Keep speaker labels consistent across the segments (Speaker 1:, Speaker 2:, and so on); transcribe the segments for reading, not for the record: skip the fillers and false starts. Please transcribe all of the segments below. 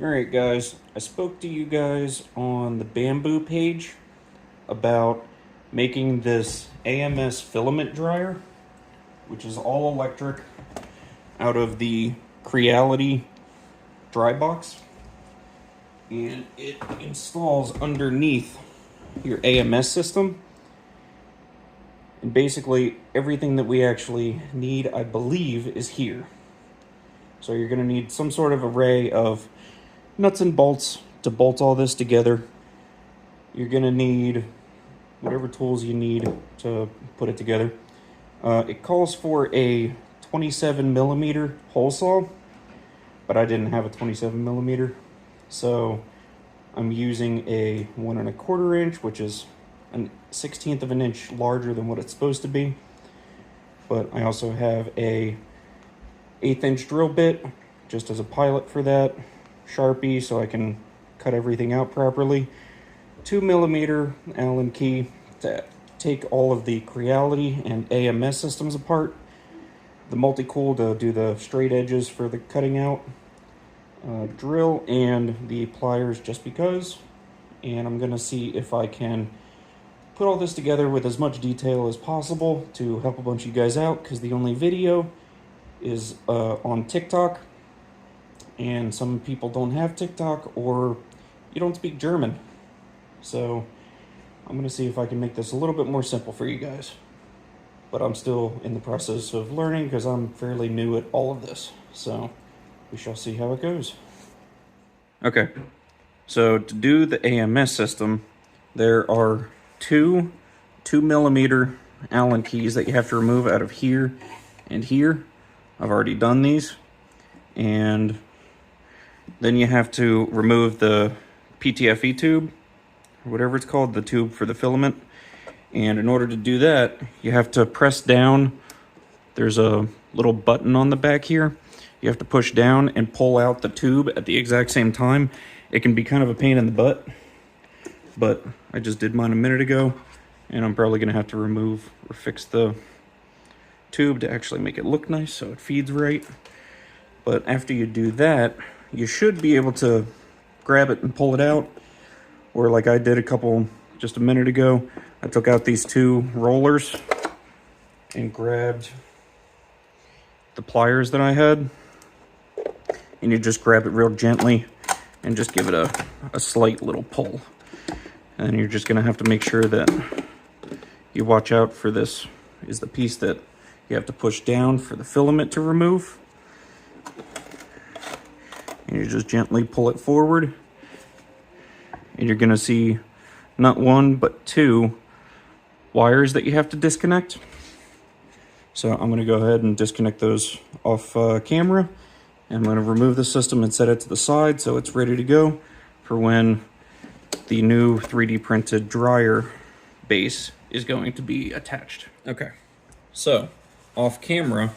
Speaker 1: Alright guys, I spoke to you guys on the Bambu page about making this AMS filament dryer, which is all electric, out of the Creality dry box. And it installs underneath your AMS system. And basically everything that we actually need, I believe, is here. So you're going to need some sort of array of nuts and bolts to bolt all this together. You're gonna need whatever tools you need to put it together. It calls for a 27mm hole saw, but I didn't have a 27mm, so I'm using a 1¼ inch, which is a 1/16 of an inch larger than what it's supposed to be. But I also have a 1/8 inch drill bit just as a pilot for that. Sharpie so I can cut everything out properly, 2mm Allen key to take all of the Creality and AMS systems apart, the multi-cool to do the straight edges for the cutting out, drill, and the pliers just because. And I'm gonna see if I can put all this together with as much detail as possible to help a bunch of you guys out, because the only video is on TikTok, and some people don't have TikTok, or you don't speak German. So I'm gonna see if I can make this a little bit more simple for you guys. But I'm still in the process of learning because I'm fairly new at all of this. So we shall see how it goes. Okay, so to do the AMS system, there are two 2mm Allen keys that you have to remove out of here and here. I've already done these. And then you have to remove the PTFE tube, or whatever it's called, the tube for the filament. And in order to do that, you have to press down. There's a little button on the back here. You have to push down and pull out the tube at the exact same time. It can be kind of a pain in the butt, but I just did mine a minute ago, and I'm probably gonna have to remove or fix the tube to actually make it look nice so it feeds right. But after you do that, you should be able to grab it and pull it out. Or like I did just a minute ago, I took out these two rollers and grabbed the pliers that I had. And you just grab it real gently and just give it a slight little pull. And you're just gonna have to make sure that you watch out for this is the piece that you have to push down for the filament to remove. And you just gently pull it forward, and you're gonna see not one but two wires that you have to disconnect. So I'm gonna go ahead and disconnect those off camera, and I'm gonna remove the system and set it to the side so it's ready to go for when the new 3D printed dryer base is going to be attached. Okay, so off camera,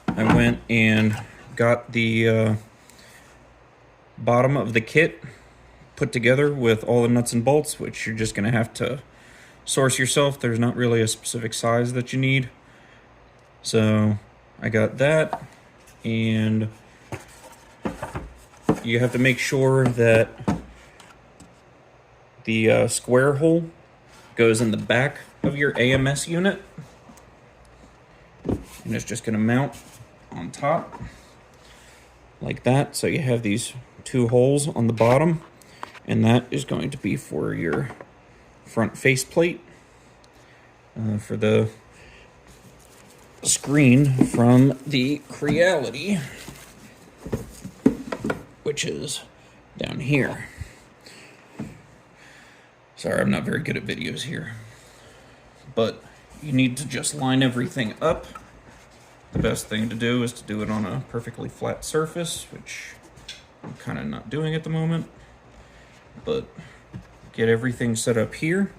Speaker 1: I went and got the bottom of the kit put together with all the nuts and bolts, which you're just gonna have to source yourself. There's not really a specific size that you need. So I got that, and you have to make sure that the square hole goes in the back of your AMS unit, and it's just gonna mount on top like that. So you have these two holes on the bottom, and that is going to be for your front faceplate for the screen from the Creality, which is down here. Sorry, I'm not very good at videos here, but you need to just line everything up. The best thing to do is to do it on a perfectly flat surface, which I'm kind of not doing at the moment, but get everything set up here.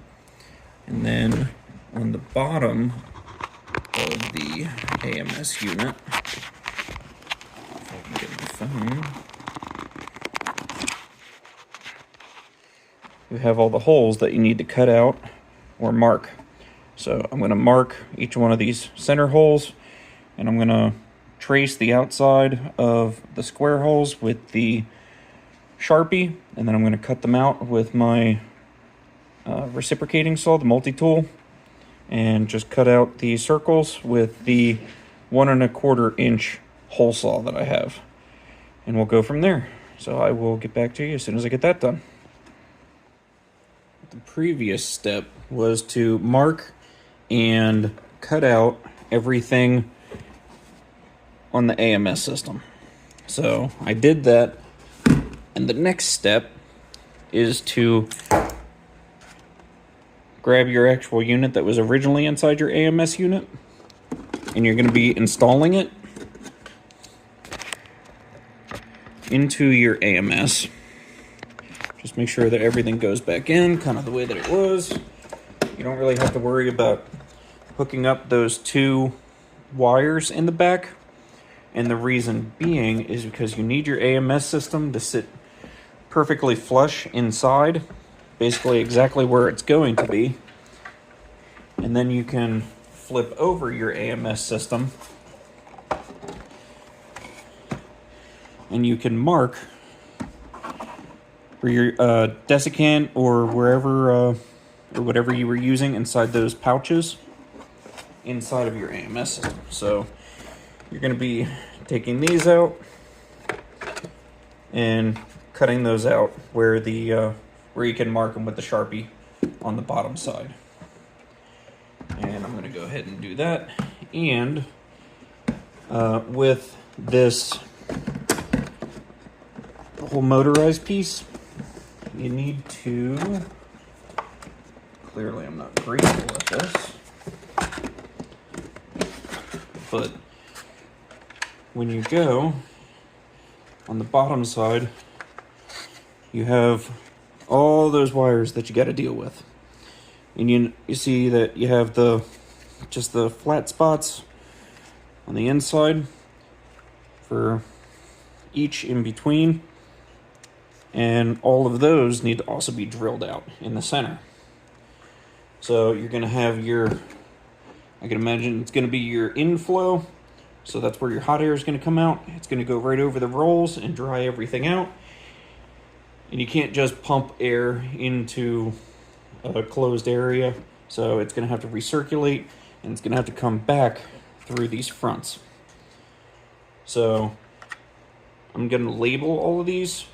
Speaker 1: And then on the bottom of the AMS unit, if I can get my phone, you have all the holes that you need to cut out or mark. So I'm going to mark each one of these center holes, and I'm going to trace the outside of the square holes with the Sharpie, and then I'm going to cut them out with my reciprocating saw, the multi-tool, and just cut out the circles with the 1¼ inch hole saw that I have. And we'll go from there. So I will get back to you as soon as I get that done. The previous step was to mark and cut out everything on the AMS system. So I did that, and the next step is to grab your actual unit that was originally inside your AMS unit, and you're going to be installing it into your AMS. Just make sure that everything goes back in kind of the way that it was. You don't really have to worry about hooking up those 2 wires in the back. And the reason being is because you need your AMS system to sit perfectly flush inside, basically exactly where it's going to be. And then you can flip over your AMS system and you can mark for your desiccant or wherever or whatever you were using inside those pouches inside of your AMS system. So you're going to be taking these out and cutting those out where the where you can mark them with the Sharpie on the bottom side. And I'm going to go ahead and do that. And with this whole motorized piece, you need to, clearly I'm not great at this, but when you go on the bottom side, you have all those wires that you got to deal with. And you see that you have just the flat spots on the inside for each in between. And all of those need to also be drilled out in the center. So you're going to have your, I can imagine it's going to be your inflow. So that's where your hot air is going to come out. It's going to go right over the rolls and dry everything out. And you can't just pump air into a closed area. So it's going to have to recirculate, and it's going to have to come back through these fronts. So I'm going to label all of these,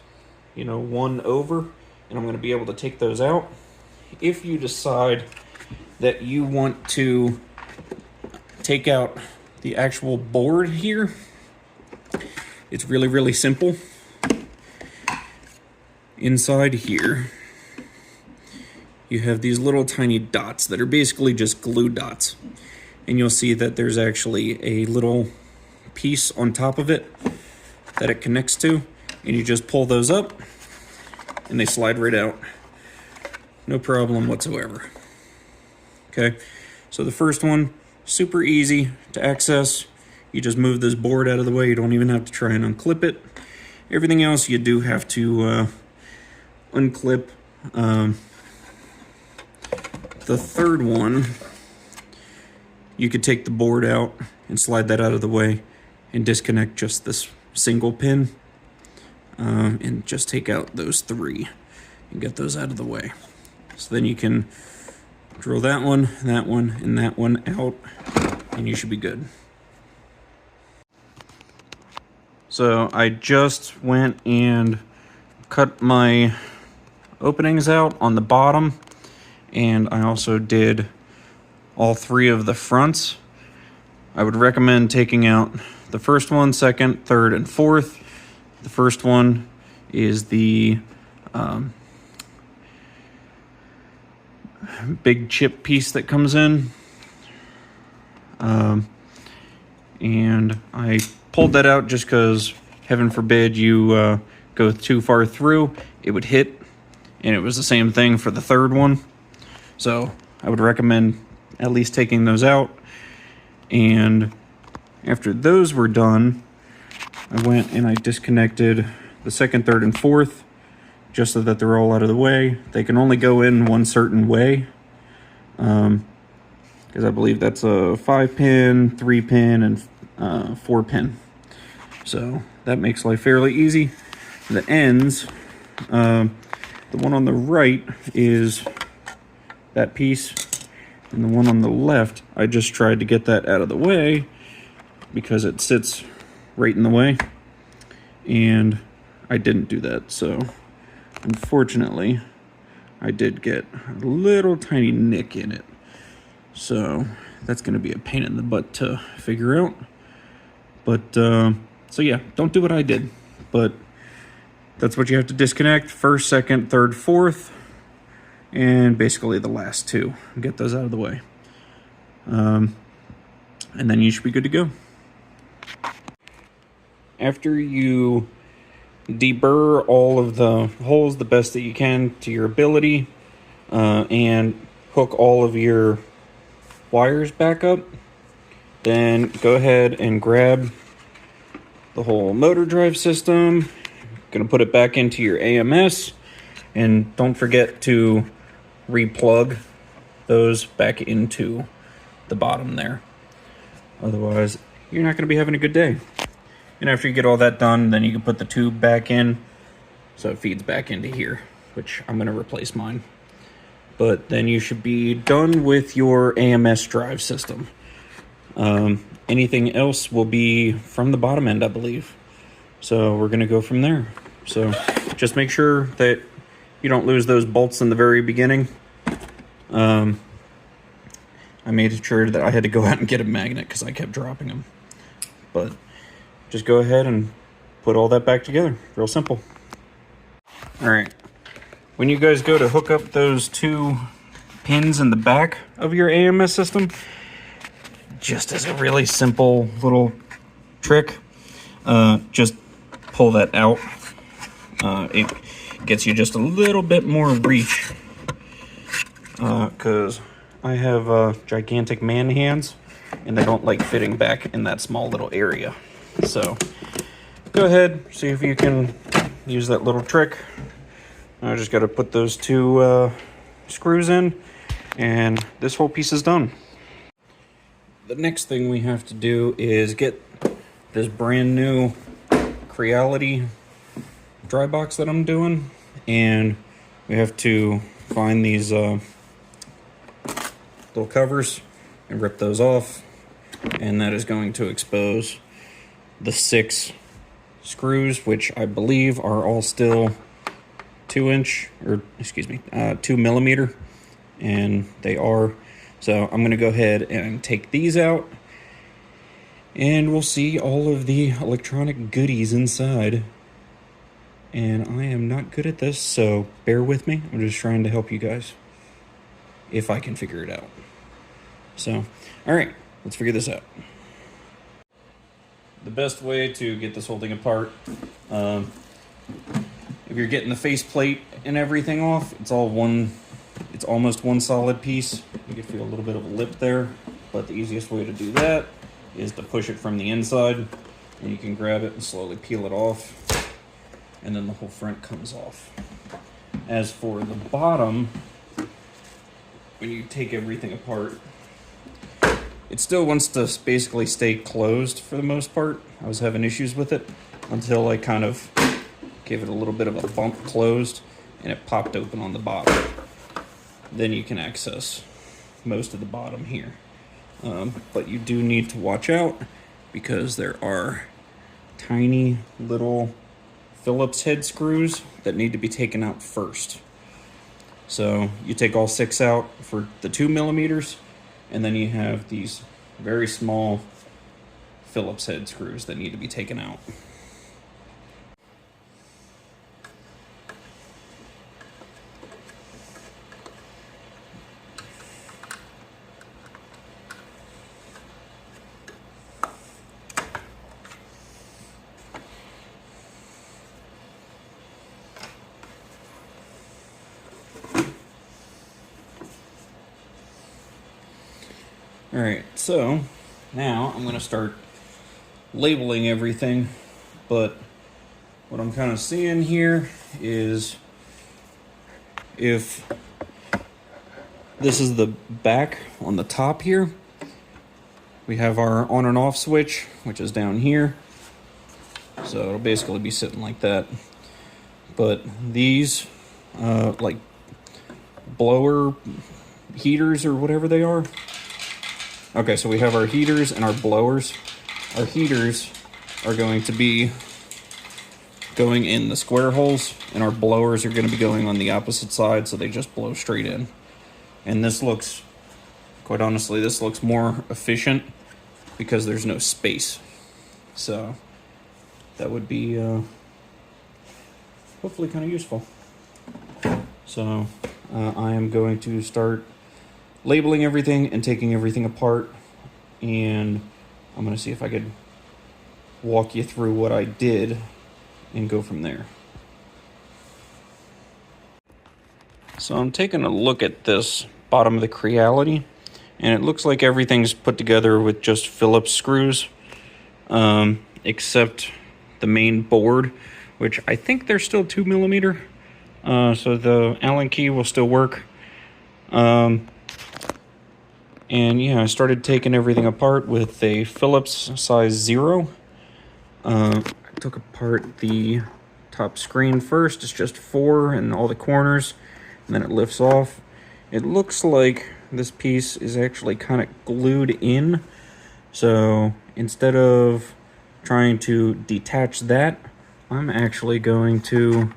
Speaker 1: 1 over, and I'm going to be able to take those out. If you decide that you want to take out the actual board here, it's really, really simple. Inside here, you have these little tiny dots that are basically just glue dots. And you'll see that there's actually a little piece on top of it that it connects to. And you just pull those up and they slide right out. No problem whatsoever. Okay, so the first one, super easy to access. You just move this board out of the way. You don't even have to try and unclip it. Everything else you do have to unclip. The third one, you could take the board out and slide that out of the way and disconnect just this single pin, and just take out those 3 and get those out of the way. So then you can drill that one, and that one out, and you should be good. So I just went and cut my openings out on the bottom, and I also did all 3 of the fronts. I would recommend taking out the first one, second, third, and fourth. The first one is the big chip piece that comes in. And I pulled that out just because, heaven forbid, you go too far through, it would hit. And it was the same thing for the third one. So I would recommend at least taking those out. And after those were done, I went and I disconnected the second, third, and fourth, just so that they're all out of the way. They can only go in one certain way, because I believe that's a 5-pin, 3-pin, and 4-pin. So that makes life fairly easy. The ends The one on the right is that piece, and the one on the left, I just tried to get that out of the way because it sits right in the way, and I didn't do that. So unfortunately, I did get a little tiny nick in it. So that's going to be a pain in the butt to figure out. But so yeah, don't do what I did. But that's what you have to disconnect: first, second, third, fourth, and basically the last two. Get those out of the way. And then you should be good to go. After you deburr all of the holes the best that you can to your ability, and hook all of your wires back up, then go ahead and grab the whole motor drive system. Gonna put it back into your AMS, and don't forget to replug those back into the bottom there. Otherwise, you're not gonna be having a good day. And after you get all that done, then you can put the tube back in so it feeds back into here, which I'm gonna replace mine. But then you should be done with your AMS drive system. Anything else will be from the bottom end, I believe. So we're gonna go from there. So just make sure that you don't lose those bolts in the very beginning. I made sure that I had to go out and get a magnet because I kept dropping them. But just go ahead and put all that back together. Real simple. All right. When you guys go to hook up those two pins in the back of your AMS system, just as a really simple little trick, just pull that out. It gets you just a little bit more reach, because I have gigantic man hands and they don't like fitting back in that small little area. So go ahead, see if you can use that little trick. I just got to put those two screws in, and this whole piece is done. The next thing we have to do is get this brand new Creality dry box that I'm doing, and we have to find these little covers and rip those off, and that is going to expose the 6 screws, which I believe are all still 2 millimeter, and they are. So I'm going to go ahead and take these out, and we'll see all of the electronic goodies inside. And I am not good at this, so bear with me. I'm just trying to help you guys, if I can figure it out. So, all right, let's figure this out. The best way to get this whole thing apart, if you're getting the faceplate and everything off, it's almost one solid piece. You can feel a little bit of a lip there, but the easiest way to do that is to push it from the inside, and you can grab it and slowly peel it off, and then the whole front comes off. As for the bottom, when you take everything apart, it still wants to basically stay closed for the most part. I was having issues with it until I kind of gave it a little bit of a bump closed, and it popped open on the bottom. Then you can access most of the bottom here. But you do need to watch out, because there are tiny little Phillips head screws that need to be taken out first. So you take all 6 out for the 2 millimeters, and then you have these very small Phillips head screws that need to be taken out. Alright, so now I'm going to start labeling everything, but what I'm kind of seeing here is if this is the back on the top here, we have our on and off switch, which is down here, so it'll basically be sitting like that. But these, like blower heaters or whatever they are. Okay, so we have our heaters and our blowers. Our heaters are going to be going in the square holes, and our blowers are going to be going on the opposite side, so they just blow straight in. And this looks, quite honestly, this looks more efficient because there's no space. So that would be hopefully kind of useful. So I am going to start labeling everything and taking everything apart, and I'm going to see if I could walk you through what I did and go from there. So I'm taking a look at this bottom of the creality, and it looks like everything's put together with just Phillips screws, except the main board, which I think they're still 2mm. So the Allen key will still work. And yeah, I started taking everything apart with a Phillips size 0. I took apart the top screen first. It's just 4 and all the corners, and then it lifts off. It looks like this piece is actually kind of glued in. So instead of trying to detach that, I'm actually going to,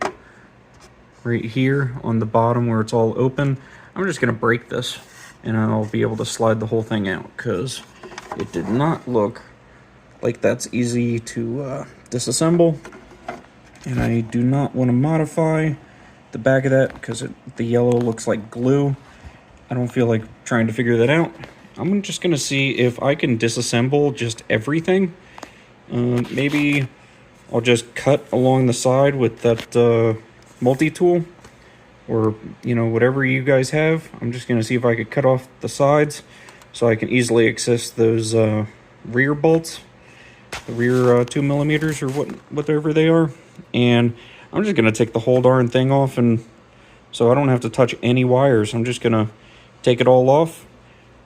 Speaker 1: right here on the bottom where it's all open, I'm just going to break this, and I'll be able to slide the whole thing out, because it did not look like that's easy to disassemble. And I do not want to modify the back of that because the yellow looks like glue. I don't feel like trying to figure that out. I'm just going to see if I can disassemble just everything. Maybe I'll just cut along the side with that multi-tool, or whatever you guys have. I'm just going to see if I could cut off the sides so I can easily access those rear bolts, the rear 2mm or whatever they are. And I'm just going to take the whole darn thing off, and so I don't have to touch any wires. I'm just going to take it all off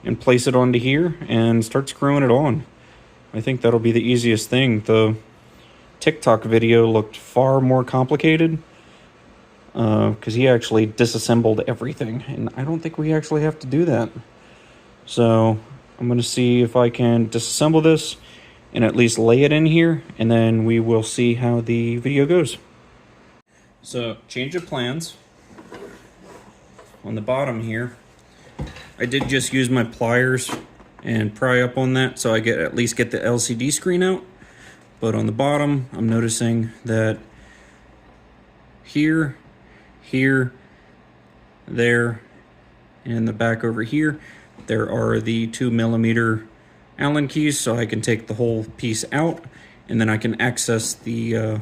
Speaker 1: and place it onto here and start screwing it on. I think that'll be the easiest thing. The TikTok video looked far more complicated because he actually disassembled everything, and I don't think we actually have to do that. So I'm going to see if I can disassemble this and at least lay it in here, and then we will see how the video goes. So, change of plans. On the bottom here, I did just use my pliers and pry up on that so I at least get the LCD screen out. But on the bottom, I'm noticing that here, there, and the back over here, there are the 2mm Allen keys, so I can take the whole piece out, and then I can access the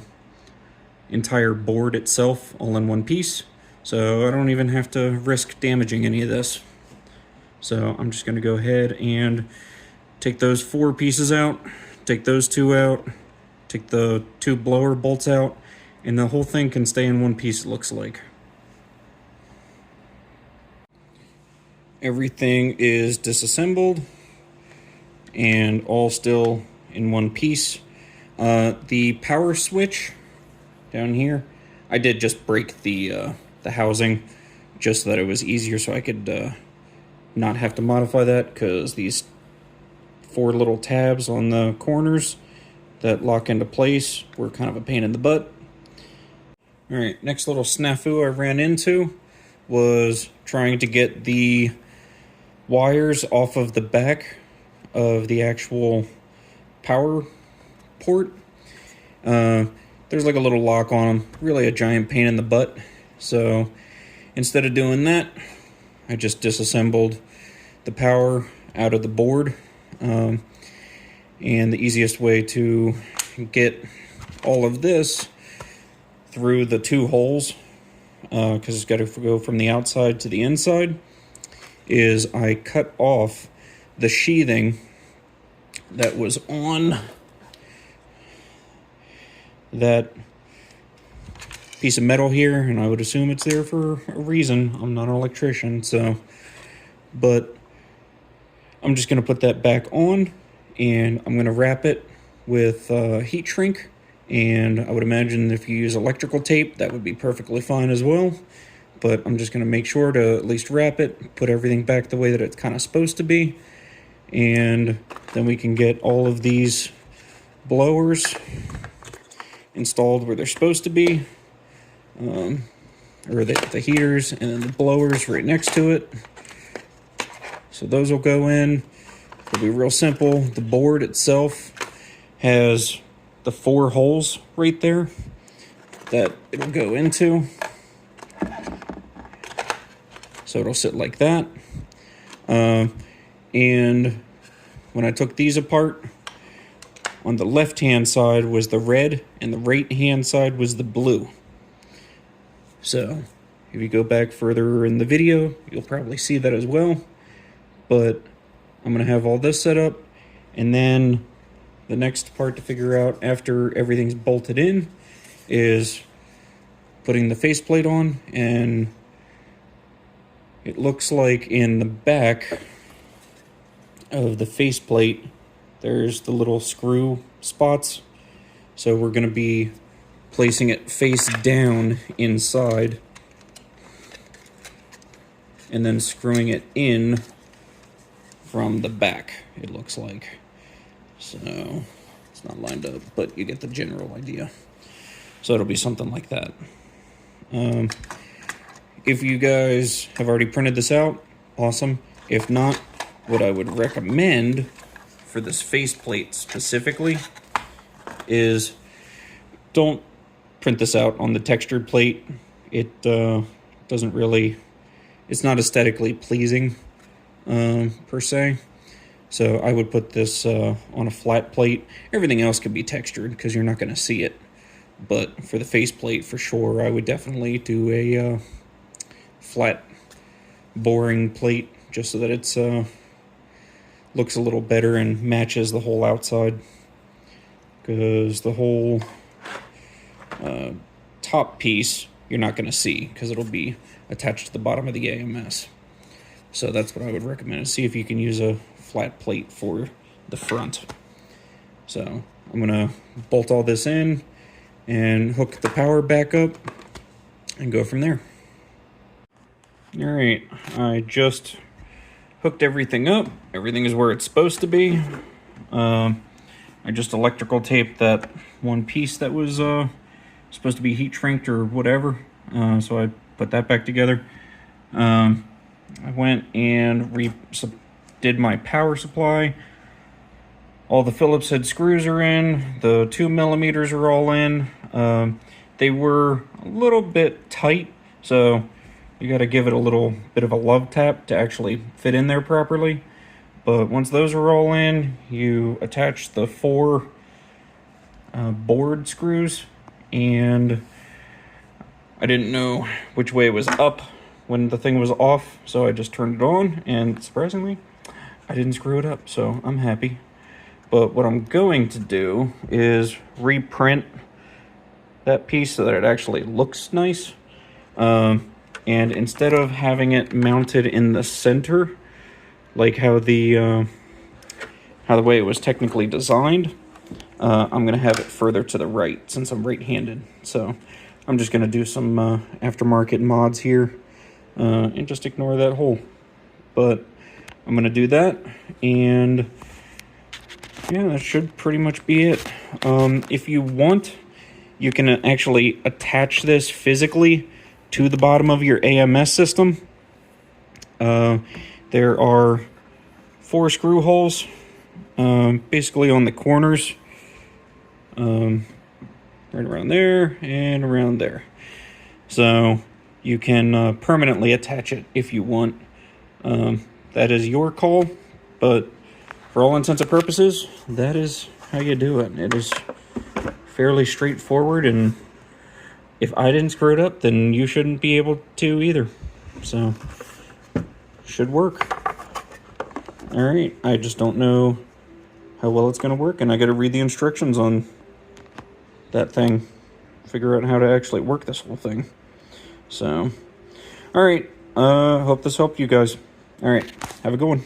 Speaker 1: entire board itself all in one piece. So I don't even have to risk damaging any of this. So I'm just going to go ahead and take those 4 pieces out, take those 2 out, take the 2 blower bolts out, and the whole thing can stay in one piece, it looks like. Everything is disassembled and all still in one piece. The power switch down here, I did just break the housing just so that it was easier, so I could not have to modify that, because these 4 little tabs on the corners that lock into place were kind of a pain in the butt. Alright, next little snafu I ran into was trying to get the wires off of the back of the actual power port. There's like a little lock on them, really a giant pain in the butt. So instead of doing that, I just disassembled the power out of the board. And the easiest way to get all of this through the 2 holes, because it's got to go from the outside to the inside, is I cut off the sheathing that was on that piece of metal here, and I would assume it's there for a reason. I'm not an electrician, but I'm just going to put that back on, and I'm going to wrap it with heat shrink And I would imagine if you use electrical tape, that would be perfectly fine as well. But I'm just going to make sure to at least wrap it, put everything back the way that it's kind of supposed to be. And then we can get all of these blowers installed where they're supposed to be. Or the heaters and then the blowers right next to it. So those will go in. It'll be real simple. The board itself has the 4 holes right there that it'll go into. So it'll sit like that. And when I took these apart, on the left-hand side was the red and the right-hand side was the blue. So if you go back further in the video, you'll probably see that as well. But I'm going to have all this set up, and then the next part to figure out after everything's bolted in is putting the faceplate on. And it looks like in the back of the faceplate there's the little screw spots, so we're going to be placing it face down inside and then screwing it in from the back, it looks like. So it's not lined up, but you get the general idea. So it'll be something like that. If you guys have already printed this out, awesome. If not, what I would recommend for this faceplate specifically is don't print this out on the textured plate. It doesn't really, it's not aesthetically pleasing per se. So I would put this on a flat plate. Everything else could be textured because you're not going to see it. But for the faceplate, for sure, I would definitely do a flat boring plate just so that it's looks a little better and matches the whole outside, because the whole top piece you're not going to see because it'll be attached to the bottom of the AMS. So that's what I would recommend. See if you can use a flat plate for the front. So I'm going to bolt all this in and hook the power back up and go from there. All right, I just hooked everything up. Everything is where it's supposed to be. I just electrical taped that one piece that was supposed to be heat shrinked or whatever. So I put that back together. I went and did my power supply. All the Phillips head screws are in. The 2 millimeters are all in. They were a little bit tight, so you got to give it a little bit of a love tap to actually fit in there properly. But once those are all in, you attach the 4 board screws, and I didn't know which way it was up when the thing was off, so I just turned it on, and surprisingly, I didn't screw it up, so I'm happy. But what I'm going to do is reprint that piece so that it actually looks nice. And instead of having it mounted in the center, like how the way it was technically designed, I'm going to have it further to the right since I'm right-handed. So I'm just going to do some aftermarket mods here and just ignore that hole. But I'm going to do that, and yeah, that should pretty much be it. If you want, you can actually attach this physically to the bottom of your AMS system. There are 4 screw holes, basically on the corners, right around there and around there. So you can permanently attach it if you want. That is your call, but for all intents and purposes, that is how you do it. It is fairly straightforward, and if I didn't screw it up, then you shouldn't be able to either. So, should work. Alright, I just don't know how well it's going to work, and I got to read the instructions on that thing. Figure out how to actually work this whole thing. So, alright, hope this helped you guys. Alright, have a good one.